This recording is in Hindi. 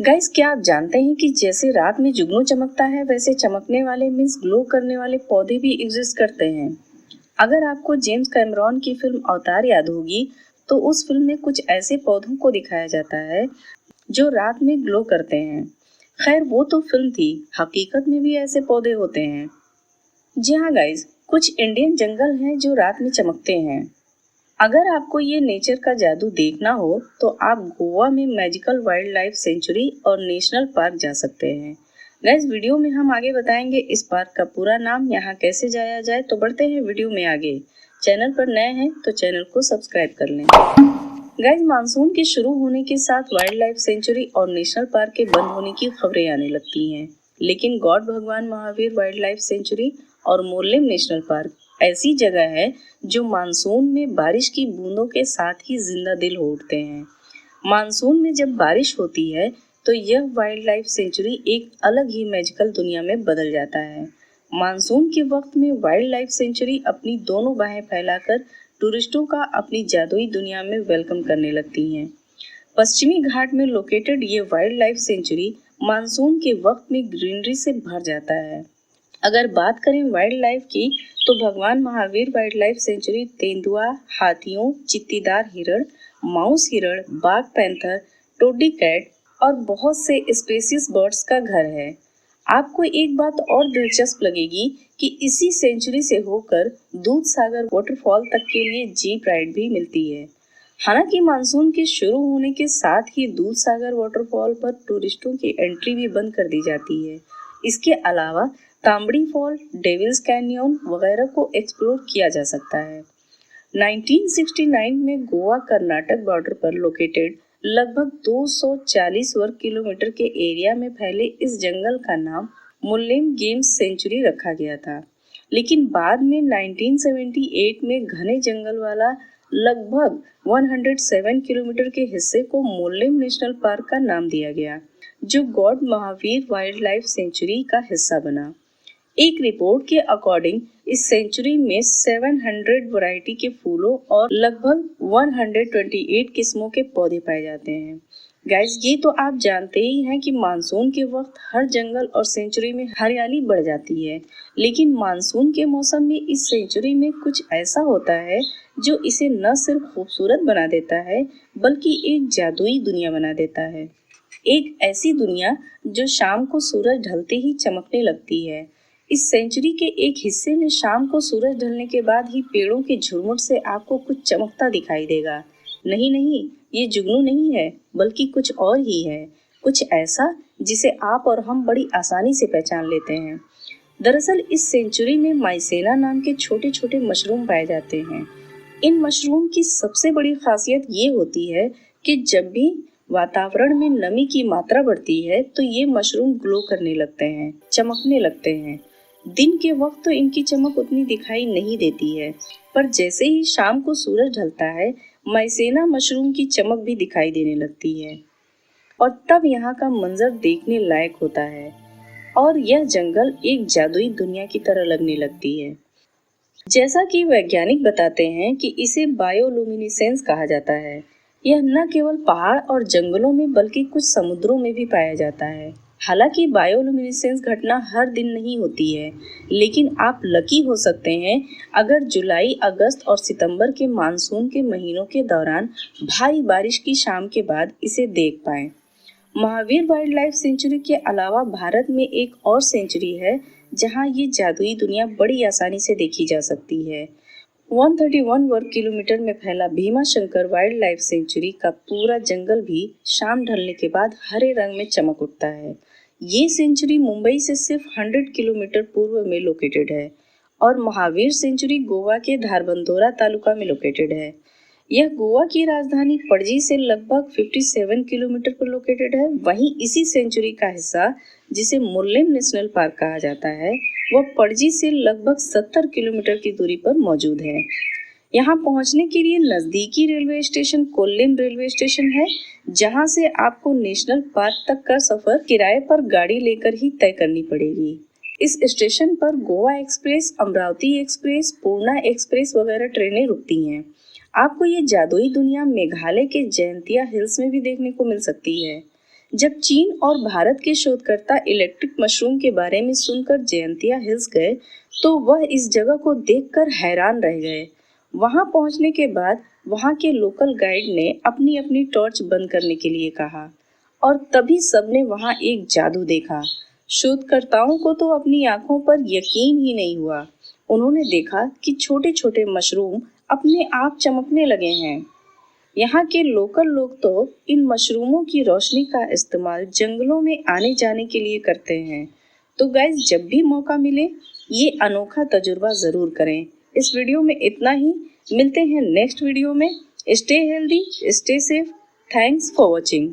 गाइस, क्या आप जानते हैं कि जैसे रात में जुगनू चमकता है वैसे चमकने वाले मीन्स ग्लो करने वाले पौधे भी एग्जिस्ट करते हैं। अगर आपको जेम्स कैमरॉन की फिल्म अवतार याद होगी तो उस फिल्म में कुछ ऐसे पौधों को दिखाया जाता है जो रात में ग्लो करते हैं। खैर वो तो फिल्म थी, हकीकत में भी ऐसे पौधे होते हैं। जी हाँ गाइस, कुछ इंडियन जंगल हैं जो रात में चमकते हैं। अगर आपको ये नेचर का जादू देखना हो तो आप गोवा में मैजिकल वाइल्ड लाइफ सेंचुरी और नेशनल पार्क जा सकते हैं। गाइस, वीडियो में हम आगे बताएंगे इस पार्क का पूरा नाम, यहाँ कैसे जाया जाए। तो बढ़ते हैं वीडियो में आगे। चैनल पर नए हैं तो चैनल को सब्सक्राइब कर लें। गाइस, मानसून के शुरू होने के साथ वाइल्ड लाइफ सेंचुरी और नेशनल पार्क के बंद होने की खबरें आने लगती हैं, लेकिन गॉड भगवान महावीर वाइल्ड लाइफ सेंचुरी और मोरलेम नेशनल पार्क ऐसी जगह है जो मानसून में बारिश की बूंदों के साथ ही जिंदा दिल हो उठते हैं। मानसून में जब बारिश होती है तो यह वाइल्ड लाइफ सेंचुरी एक अलग ही मैजिकल दुनिया में बदल जाता है। मानसून के वक्त में वाइल्ड लाइफ सेंचुरी अपनी दोनों बाहें फैलाकर टूरिस्टों का अपनी जादुई दुनिया में वेलकम करने लगती हैं। पश्चिमी घाट में लोकेटेड ये वाइल्ड लाइफ सेंचुरी मानसून के वक्त में ग्रीनरी से भर जाता है। अगर बात करें वाइल्ड लाइफ की तो भगवान महावीर वाइल्ड लाइफ सेंचुरी तेंदुआ, हाथियों, चित्तीदार हिरण, माउस हिरण, बाघ पैंथर, टोडी कैट और बहुत से स्पेसियस बर्ड्स का घर है। आपको एक बात और दिलचस्प लगेगी कि इसी सेंचुरी से होकर दूध सागर वाटरफॉल तक के लिए जीप राइड भी मिलती है। हालांकि मानसून के शुरू होने के साथ ही दूध सागर वाटरफॉल पर टूरिस्टों की एंट्री भी बंद कर दी जाती है। इसके अलावा तांबड़ी फॉल, डेविल्स कैनियन वगैरह को एक्सप्लोर किया जा सकता है। 1969 में गोवा कर्नाटक बॉर्डर पर लोकेटेड लगभग 240 वर्ग किलोमीटर के एरिया में फैले इस जंगल का नाम मुल्लेम गेम्स सेंचुरी रखा गया था, लेकिन बाद में 1978 में घने जंगल वाला लगभग 107 किलोमीटर के हिस्से को मुल्लेम नेशनल पार्क का नाम दिया गया, जो God Mahavir wild life sanctuary का हिस्सा बना। एक रिपोर्ट के अकॉर्डिंग इस सेंचुरी में 700 वैरायटी के फूलों और लगभग 128 किस्मों के पौधे पाए जाते हैं। गाइस, ये तो आप जानते ही हैं कि मानसून के वक्त हर जंगल और सेंचुरी में हरियाली बढ़ जाती है, लेकिन मानसून के मौसम में इस सेंचुरी में कुछ ऐसा होता है जो इसे न सिर्फ खूबसूरत बना देता है बल्कि एक जादुई दुनिया बना देता है। एक ऐसी दुनिया जो शाम को सूरज ढलते ही चमकने लगती है। इस सेंचुरी के एक हिस्से में शाम को सूरज ढलने के बाद ही पेड़ों के झुरमुट से आपको कुछ चमकता दिखाई देगा। नहीं, ये जुगनू नहीं है बल्कि कुछ और ही है, कुछ ऐसा जिसे आप और हम बड़ी आसानी से पहचान लेते हैं। दरअसल इस सेंचुरी में माइसेना नाम के छोटे छोटे मशरूम पाए जाते हैं। इन मशरूम की सबसे बड़ी खासियत ये होती है कि जब भी वातावरण में नमी की मात्रा बढ़ती है तो ये मशरूम ग्लो करने लगते हैं, चमकने लगते हैं। दिन के वक्त तो इनकी चमक उतनी दिखाई नहीं देती है, पर जैसे ही शाम को सूरज ढलता है माइसेना मशरूम की चमक भी दिखाई देने लगती है और तब यहाँ का मंजर देखने लायक होता है और यह जंगल एक जादुई दुनिया की तरह लगने लगती है। जैसा कि वैज्ञानिक बताते हैं कि इसे बायोलुमिनेसेंस कहा जाता है। यह न केवल पहाड़ और जंगलों में बल्कि कुछ समुद्रों में भी पाया जाता है। हालांकि बायोलुमिनेसेंस घटना हर दिन नहीं होती है, लेकिन आप लकी हो सकते हैं अगर जुलाई, अगस्त और सितंबर के मानसून के महीनों के दौरान भारी बारिश की शाम के बाद इसे देख पाएं। महावीर वाइल्ड लाइफ सेंचुरी के अलावा भारत में एक और सेंचुरी है जहां ये जादुई दुनिया बड़ी आसानी से देखी जा सकती है। 131 वर्ग किलोमीटर में फैला Bhima Shankar wild life sanctuary का पूरा जंगल भी शाम ढलने के बाद हरे रंग में चमक उठता है। ये सेंचुरी मुंबई से सिर्फ 100 किलोमीटर पूर्व में लोकेटेड है और महावीर सेंचुरी गोवा के धारबंदोरा तालुका में लोकेटेड है। यह गोवा की राजधानी पणजी से लगभग 57 किलोमीटर पर लोकेटेड है। वहीं इसी सेंचुरी का हिस्सा जिसे मुल्लेम नेशनल पार्क कहा जाता है वह पणजी से लगभग 70 किलोमीटर की दूरी पर मौजूद है। यहाँ पहुँचने के लिए नज़दीकी रेलवे स्टेशन कोल्लेम रेलवे स्टेशन है, जहाँ से आपको नेशनल पार्क तक का सफर किराए पर गाड़ी लेकर ही तय करनी पड़ेगी। इस स्टेशन पर गोवा एक्सप्रेस, अमरावती एक्सप्रेस, पूर्णा एक्सप्रेस वगैरह ट्रेनें रुकती हैं। आपको ये जादुई दुनिया मेघालय के जयंतिया हिल्स में भी देखने को मिल सकती है। जब चीन और भारत के शोधकर्ता इलेक्ट्रिक मशरूम के बारे में सुनकर जयंतिया हिल्स गए तो वह इस जगह को देखकर हैरान रह गए। वहां पहुंचने के बाद वहां के लोकल गाइड ने अपनी अपनी टॉर्च बंद करने के लिए कहा और तभी सबने वहां एक जादू देखा। शोधकर्ताओं को तो अपनी आंखों पर यकीन ही नहीं हुआ। उन्होंने देखा कि छोटे छोटे मशरूम अपने आप चमकने लगे हैं। यहाँ के लोकल लोग तो इन मशरूमों की रोशनी का इस्तेमाल जंगलों में आने जाने के लिए करते हैं। तो गाइस, जब भी मौका मिले ये अनोखा तजुर्बा जरूर करें। इस वीडियो में इतना ही। मिलते हैं नेक्स्ट वीडियो में। Stay healthy, stay safe. Thanks for watching.